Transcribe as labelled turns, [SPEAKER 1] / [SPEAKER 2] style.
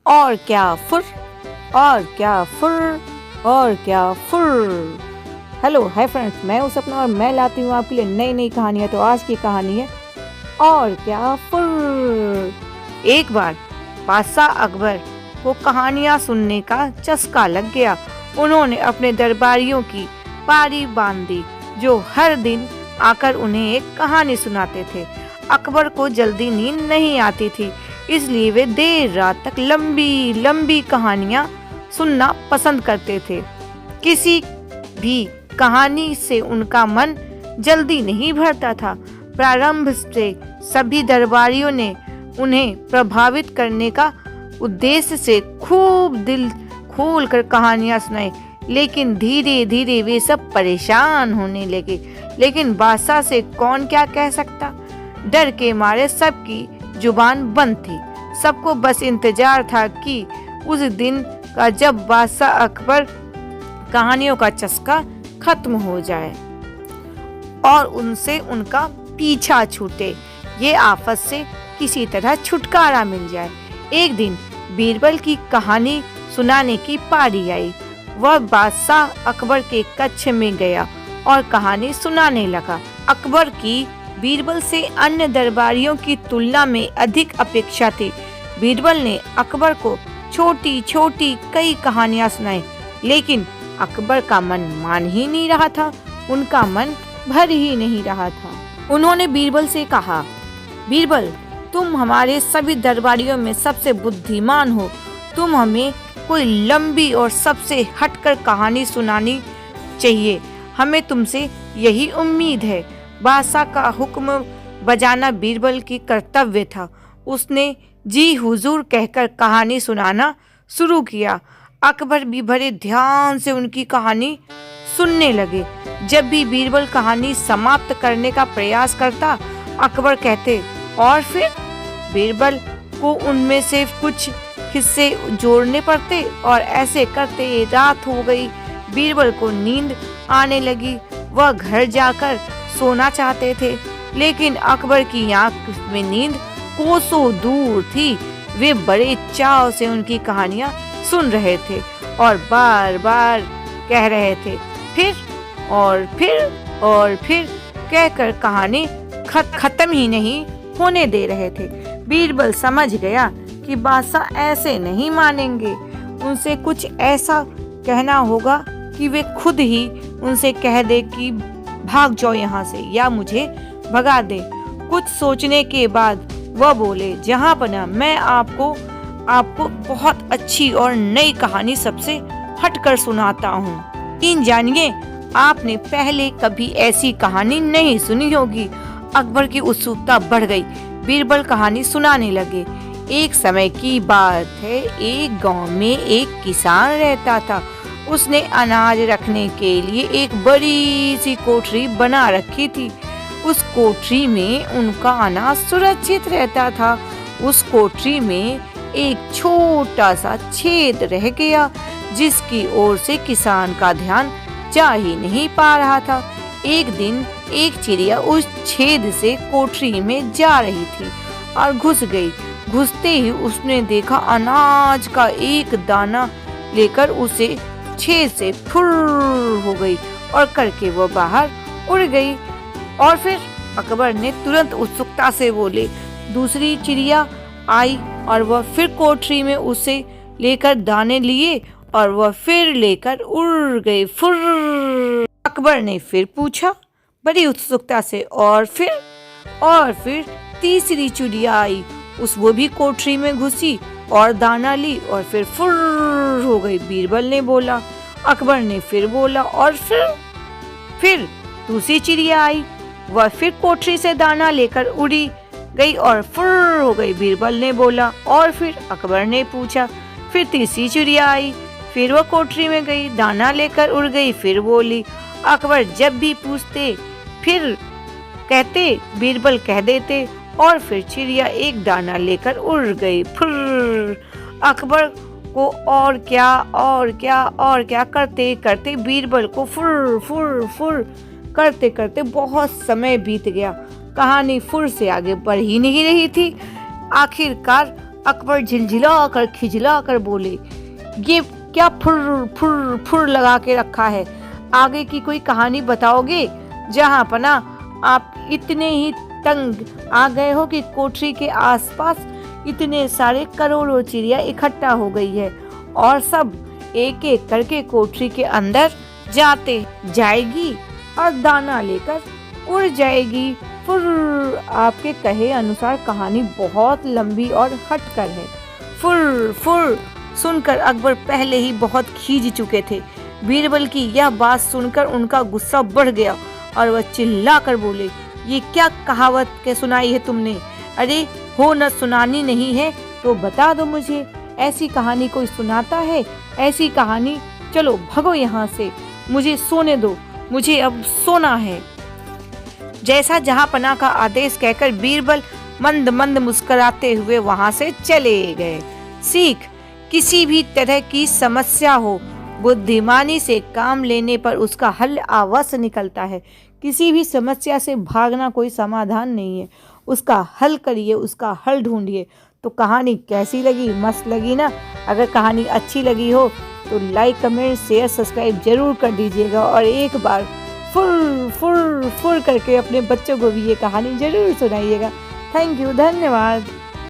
[SPEAKER 1] और क्या फुर, और क्या फुर, और क्या फुर। हेलो हाय फ्रेंड्स, मैं हूं सपना और मैं लाती हूँ आपके लिए नई नई कहानियाँ। तो आज की कहानी है और क्या फुर। एक बार बादशाह अकबर को कहानियाँ सुनने का चस्का लग गया। उन्होंने अपने दरबारियों की पारी बांध दी, जो हर दिन आकर उन्हें एक कहानी सुनाते थे। अकबर को जल्दी नींद नहीं आती थी, इसलिए वे देर रात तक लंबी लंबी कहानियाँ सुनना पसंद करते थे। किसी भी कहानी से उनका मन जल्दी नहीं भरता था। प्रारंभ से सभी दरबारियों ने उन्हें प्रभावित करने का उद्देश्य से खूब दिल खोल कर कहानियां सुनाई, लेकिन धीरे धीरे वे सब परेशान होने लगे। लेकिन बादशाह से कौन क्या कह सकता। डर के मारे सबकी जुबान बंद थी। सबको बस इंतजार था कि उस दिन का जब बादशाह अकबर कहानियों का चस्का खत्म हो जाए और उनसे उनका पीछा छूटे, ये आफत से किसी तरह छुटकारा मिल जाए। एक दिन बीरबल की कहानी सुनाने की पारी आई। वह बादशाह अकबर के कक्ष में गया और कहानी सुनाने लगा। अकबर की बीरबल से अन्य दरबारियों की तुलना में अधिक अपेक्षा थी। बीरबल ने अकबर को छोटी छोटी कई कहानियां सुनाई, लेकिन अकबर का मन मान ही नहीं रहा था। उनका मन भर ही नहीं रहा था। उन्होंने बीरबल से कहा, बीरबल, तुम हमारे सभी दरबारियों में सबसे बुद्धिमान हो। तुम हमें कोई लंबी और सबसे हटकर कहानी सुनानी चाहिए। हमें तुमसे यही उम्मीद है। बादशाह का हुक्म बजाना बीरबल की कर्तव्य था। उसने जी हुजूर कहकर कहानी सुनाना शुरू किया। अकबर भी बड़े ध्यान से उनकी कहानी सुनने लगे। जब भी बीरबल कहानी समाप्त करने का प्रयास करता, अकबर कहते, और फिर बीरबल को उनमें से कुछ हिस्से जोड़ने पड़ते और ऐसे करते रात हो गई। बीरबल को नींद आने लगी। वह घर जाकर सोना चाहते थे, लेकिन अकबर की आंख में नींद कोसों दूर थी। वे बड़े चाव से उनकी कहानियां सुन रहे थे और बार बार कह रहे थे, फिर और फिर और फिर कहकर कहानी खत्म ही नहीं होने दे रहे थे। बीरबल समझ गया कि बादशाह ऐसे नहीं मानेंगे। उनसे कुछ ऐसा कहना होगा कि वे खुद ही उनसे कह दे कि भाग जाओ यहाँ से या मुझे भगा दे। कुछ सोचने के बाद वह बोले, जहाँ पना, मैं आपको बहुत अच्छी और नई कहानी सबसे हटकर सुनाता हूँ। जानिए, आपने पहले कभी ऐसी कहानी नहीं सुनी होगी। अकबर की उत्सुकता बढ़ गई। बीरबल कहानी सुनाने लगे। एक समय की बात है, एक गांव में एक किसान रहता था। उसने अनाज रखने के लिए एक बड़ी सी कोठरी बना रखी थी। उस कोठरी में उनका अनाज सुरक्षित रहता था। उस कोठरी में एक छोटा सा छेद रह गया, जिसकी ओर से किसान का ध्यान जा ही नहीं पा रहा था। एक दिन एक चिड़िया उस छेद से कोठरी में जा रही थी और घुस गई। घुसते ही उसने देखा अनाज का एक दाना लेकर उसे छेद से फुर हो गई और करके वो बाहर उड़ गई। और फिर अकबर ने तुरंत उत्सुकता से बोले, दूसरी चिड़िया आई और वह फिर कोठरी में उसे लेकर दाने लिए और वह फिर लेकर उड़ गई फुर। अकबर ने फिर पूछा बड़ी उत्सुकता से, और फिर तीसरी चिड़िया आई। वो भी कोठरी में घुसी और दाना ली और फिर फुर हो गई। बीरबल ने बोला। अकबर ने फिर बोला, और फिर दूसरी चिड़िया आई। वह फिर कोठरी से दाना लेकर उड़ी गई और फुर हो गई। बीरबल ने बोला। और फिर अकबर ने पूछा। फिर तीसरी चिड़िया आई। फिर वह कोठरी में गई, दाना लेकर उड़ गई, फिर बोली। अकबर जब भी पूछते फिर कहते, बीरबल कह देते, और फिर चिड़िया एक दाना लेकर उड़ गई फुर। अकबर को और क्या करते करते बीरबल को फुर फुर फुर करते करते बहुत समय बीत गया। कहानी फुर से आगे बढ़ ही नहीं रही थी। आखिरकार अकबर झिलझिला कर खिजला कर बोले, ये क्या फुर फुर फुर लगा के रखा है? आगे की कोई कहानी बताओगे? जहाँ पना आप इतने ही तंग आ गए हो कि कोठरी के आसपास इतने सारे करोड़ों चिड़िया इकट्ठा हो गई है और सब एक एक करके कोठरी के अंदर जाते जाएगी और दाना लेकर उड़ जाएगी। फुर। आपके कहे अनुसार कहानी बहुत लंबी और हटकर है। फुर फुर सुनकर अकबर पहले ही बहुत खींच चुके थे। बीरबल की यह बात सुनकर उनका गुस्सा बढ़ गया और वह चिल्लाकर बोले, ये क्या कहावत के सुनाई है तुमने? अरे हो न सुनानी नहीं है तो बता दो मुझे, ऐसी कहानी कोई सुनाता है? ऐसी कहानी, चलो भगो यहाँ से, मुझे सोने दो, मुझे अब सोना है। जैसा जहाँपना का आदेश कहकर बीरबल मंद मंद मुस्कुराते हुए वहां से चले गए। सीख, किसी भी तरह की समस्या हो, बुद्धिमानी से काम लेने पर उसका हल अवश्य निकलता है। किसी भी समस्या से भागना कोई समाधान नहीं है, उसका हल करिए, उसका हल ढूंढिए। तो कहानी कैसी लगी? मस्त लगी ना? अगर कहानी अच्छी लगी हो तो लाइक, कमेंट, शेयर, सब्सक्राइब जरूर कर दीजिएगा और एक बार फुर फुर फुर करके अपने बच्चों को भी ये कहानी जरूर सुनाइएगा। थैंक यू, धन्यवाद।